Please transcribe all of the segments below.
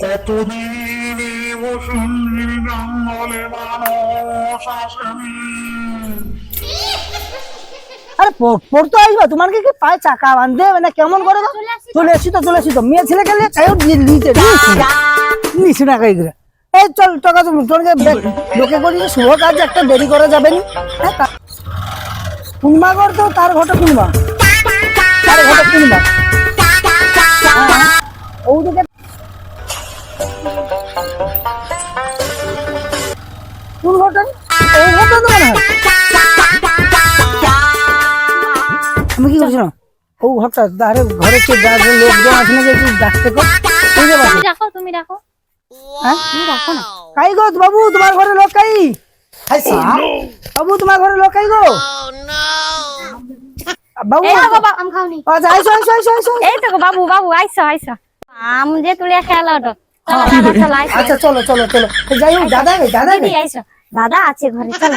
কতদিন এই বসুন্ধরা জঙ্গলে মানুষ আসেনি। আরে পড়তে আসবা, তোমার কি পায়ে চাকা বাঁধতে হবে না? কেমন করে চলে এসছি তো মেয়ে ছেলে গেলে নিচে না গাই করে। এই চল টাকা লোকে বলি শুভ কাজ একটা দেরি করা যাবে না। কুনমা কর তো তার ঘটা কুনমা ওদিকে কোন ঘটন ওই ঘটন মনে হয়। আমি কি করছি না ও ঘরটা ধারে ঘরে লোকজন আছে নাকি একটু ডাকতে কর। তুমি রাখো হ্যাঁ তুমি রাখো না। কাই গো বাবু তোমার ঘরে লোক কাই? বাবু তোমার ঘরে লোক কাই গো? বাবু আম খাওনি। আচ্ছা আইসো। এই তো বাবু আইসো আম যে তুলে খেলা ওটা। আচ্ছা চলো যাই হোক দাদা আইসো দাদা আছে ঘরে চলো।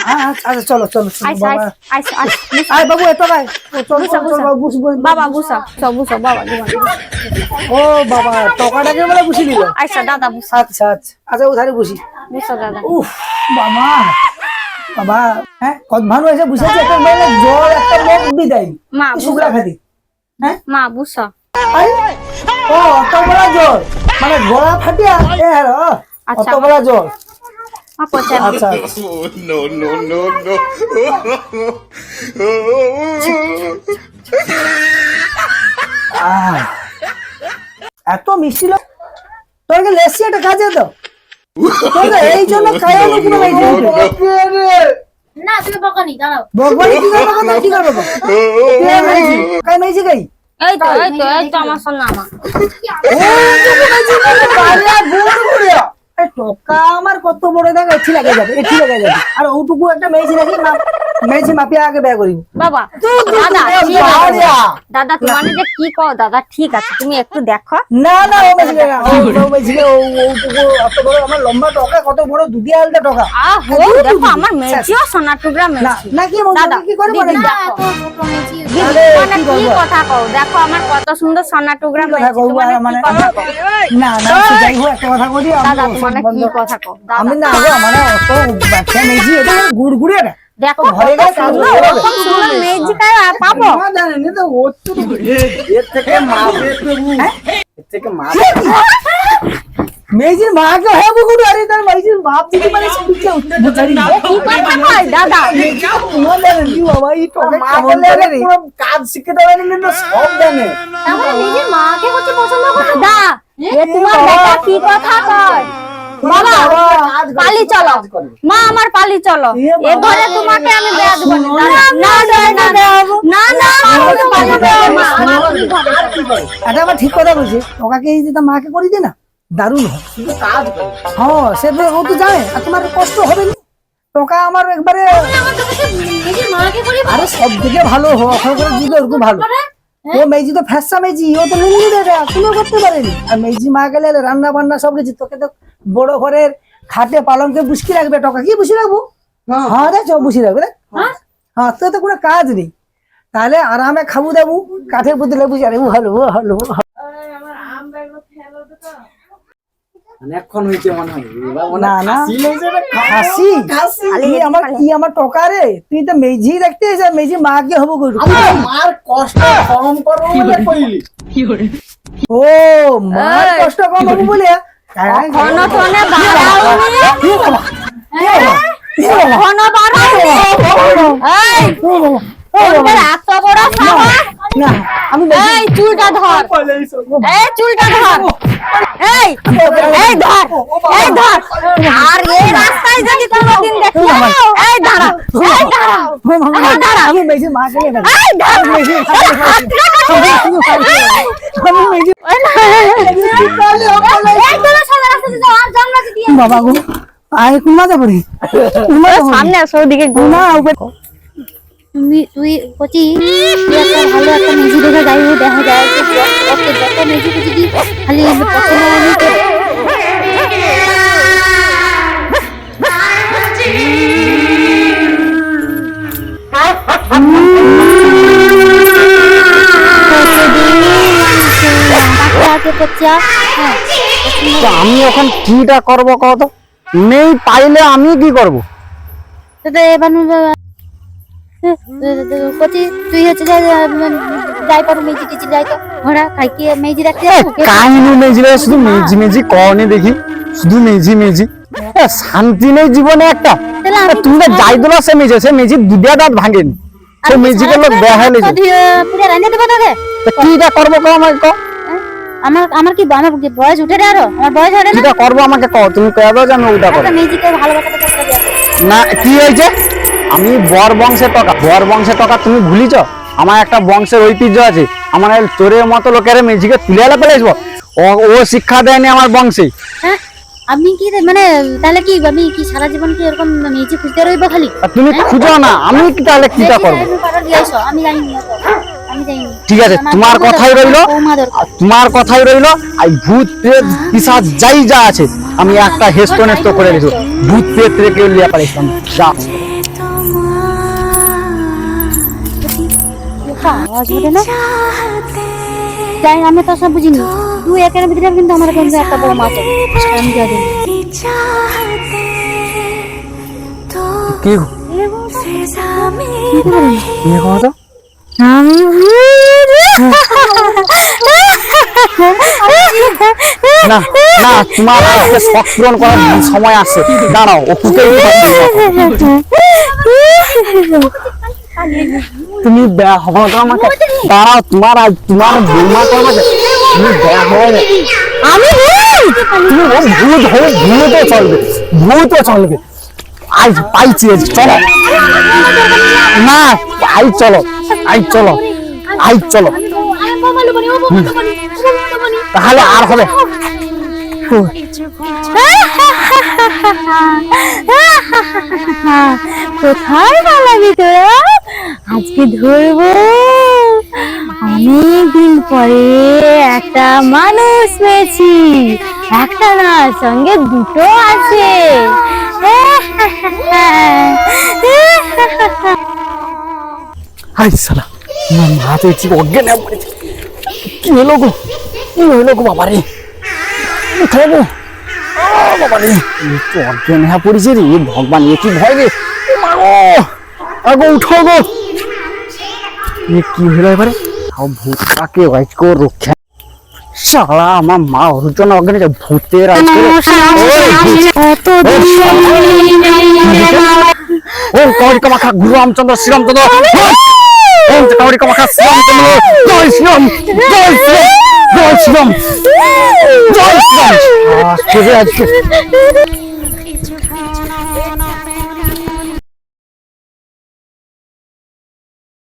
আচ্ছা চলো আইসো আয় বাবু এত ভাই চলো বাবা বুঝো বাবা ও বাবা টাকাটাকে বলে বুঝি দিল। আইসো দাদা বুঝো। আচ্ছা ওধারে বুঝি দাদা। উফ বাবা হ্যাঁ কত ভালো এসে বুঝেছে একটা মানে জল একটা লোক বিদায় মা শুকরা খাতি হ্যাঁ মা বুঝো। ও অত বড় জল মানে গলা ফাটিয়া অত বড় জল। আচ্ছা এত মিষ্টি লোক তোর লেসি একটা কাজে তো এই জন্য খাওয়া না তুমি বকনি দাঁড়াও বকবানি কি করবো কথা কি করবো কাই মেজি গাই এই তো আমার সোনা মা টকা আমার কত বড় দেখ এটি লাগে যাবে আর ওটুকু একটা মেজি রাখি মেজি মাপিয়া আগে ব্যয় করিব বাবা দাদা তোমার যে কি কও দাদা ঠিক আছে তুমি একটু দেখো। না ও মেজি ওটুকু এত বড় আমার লম্বা টকা কত বড় দুধিয়া আলটা টকা দেখো আমার মেজিও সোনা টুকরা মেজি না কি দাদা কি করব মানে কি কথা কও দেখো আমার কত সুন্দর সোনা টুকরা মেজি মানে না যাই হোক একটা কথা কই দাদা তোমার কি কথা কও আমি না মানে অত বাচ্চা মেজি এটা গুড়গুড়ে না দেখো ঘরে গেলে কাজ সুন্দর মেজি কাই পাবো না জানেন তো ও তো এর থেকে মাপে এর থেকে মাপ মেজির মাকে হয় বুকুড় আরে তার মেজির বাপ দিদি মানে শিখছে বুঝারি কি কথা কই দাদা তোমার জানেন কি বাবা এই টকা মা বলে রে পুরো কাজ শিখে দেবেন না সব জানে তাহলে নিজের মাকে হচ্ছে পছন্দ করে দা এ তোমার বেটা কি কথা কয় বাবা পালি চলো মা আমার পালি চলো এ ঘরে তোমাকে আমি বেয়া দেব এটা আমার ঠিক কথা বলছে ওকে এই যে মাকে করে দি না দারুণ হয় কিন্তু কাজ করে হ্যাঁ সে ও তো জানে আর তোমার কষ্ট হবে না টাকা আমার একবারে আরে সব দিকে ভালো ওখানে করে দিলে ওরকম ভালো ও মেজি তো ফ্যাসা মেজি ও তো নিয়ে দেবে কোনো করতে পারেনি আর মেজি মা গেলে রান্না বান্না সব কিছু তোকে তো বড় ঘরের খাটে পালনকে বুঝকি রাখবে টাকা কি বুঝি রাখবো হ্যাঁ দেখ সব বুঝি রাখবে হ্যাঁ তো কোনো কাজ নেই তাহলে আরামে খাবো দেবো কাঠের প্রতি লেবু আরে ভালো অনেকক্ষণ হইছে মনে হয় না খাসি আমার কি আমার টকা রে তুই তো মেজি দেখতে মেজি মাকে হবো মার কষ্ট কম করবো বলে কইলি ও মার কষ্ট কম হবো বলে আমি চুলটা ধর চুলটা ধর ধর আর এই রাস্তায় যদি কোনোদিন দেখি এই দাঁড়া আমি মেজি মাকে বাবা গো আয় কুমা যাবো রে সামনে আসো ওদিকে গুনা তুই কচি একটা ভালো একটা মেজি দেখে যাই দেখা যায় যত মেজি যদি খালি পছন্দ তো আমি এখন কিটা করব কত? নেই পাইলে আমি কি করব? তো এবার কচি তুই হচ্ছে যাই পারো মেজি টেজি যাই তো ঘোড়া খাইকে মেজি রাখতে কাহিনী মেজি রে, শুধু মেজি মেজি কনে দেখি, শুধু মেজি মেজি। শান্তি নেই জীবনে একটা। তুমি তো যাই দিলা সে মেজি দুটা দাঁত ভাঙেনি, সে মেজিকে লোক বেহাই লেগে। পুরো রান্না দেবো তোকে। কিটা করবো কো আমাকে কো? আমার কি আমার বয়স উঠে রে আরো আমার বয়স হরে না কিটা করবো আমাকে কও, তুমি কয়ে দাও যে আমি ওটা করবো। মেজিকে ভালোবাসাটা করতে হবে না কি হয়েছে, আমি বর বংশের টাকা তুমি ভুলিছ? আমার একটা বংশের ঐতিহ্য আছে, আমার চোরের মতো লোকের মেজিকে তুলে এলে ফেলে আসবো। ও শিক্ষা দেয়নি আমার বংশে। হ্যাঁ আমি কি মানে তাহলে কি আমি কি সারা জীবন কি এরকম মেজি খুঁজতে রইবো খালি? আর তুমি খুঁজো না, আমি কি তাহলে কিটা করবো? আমি জানি না তো, আমি জানি না। ঠিক আছে, তোমার কথাই রইলো, তোমার কথাই রইলো। আর ভূত প্রেত পিশাচ যাই যা আছে আমি একটা হেস্ত নেস্ত করে দিছো। ভূত প্রেত রেখে লিয়া পারিস যা। আওয়াজ ওঠে না, যাই আমি তো সব বুঝিনি। দুই একের ভিতরে কিন্তু আমার কিন্তু একটা বড় মাছ আছে, আমি যা দিই কি কথা? না না, তোমার আজকে শখ পূরণ করার সময় আসছে, দাঁড়াও ও কুকে তুমি আমাকে দাঁড়াও, তোমার আজ তোমার বৌমা তোমাকে তুমি আমি তুমি ভূত হো, ভূতও চলবে, ভূতও চলবে। আজ পাইছি, চলো না, আই চলো, আই চলো, আই চলো, তাহলে আর হবে। কোথায় পালাবি তোরা? আজকে ধরবো। অনেকদিন পরে একটা মানুষ পেয়েছি, একটা না সঙ্গে দুটো আছে। হাই সালা, আমার মাথা ঠিক অজ্ঞান হয়ে পড়েছে। কি হলো গো, কি হলো গো বাবা রে, উঠো গো বাবা রে, একটু অজ্ঞান হয়ে পড়েছে রে ভগবান, এ কি ভয় রে, আগো উঠো গো। এ কি হলো এবারে? তাও ভূতটাকে আজকে রক্ষা, শালা আমার মা অর্জন অজ্ঞান ভূতের আজকে ওম কাউরি কামাখা গুরু রামচন্দ্র শ্রীরামচন্দ্র, ওম কাউরি কামাখা শ্রীরামচন্দ্র, জয় শ্রীরাম, জয় শ্রীরাম, জয় শ্রীরাম, জয় শ্রীরাম। আজকে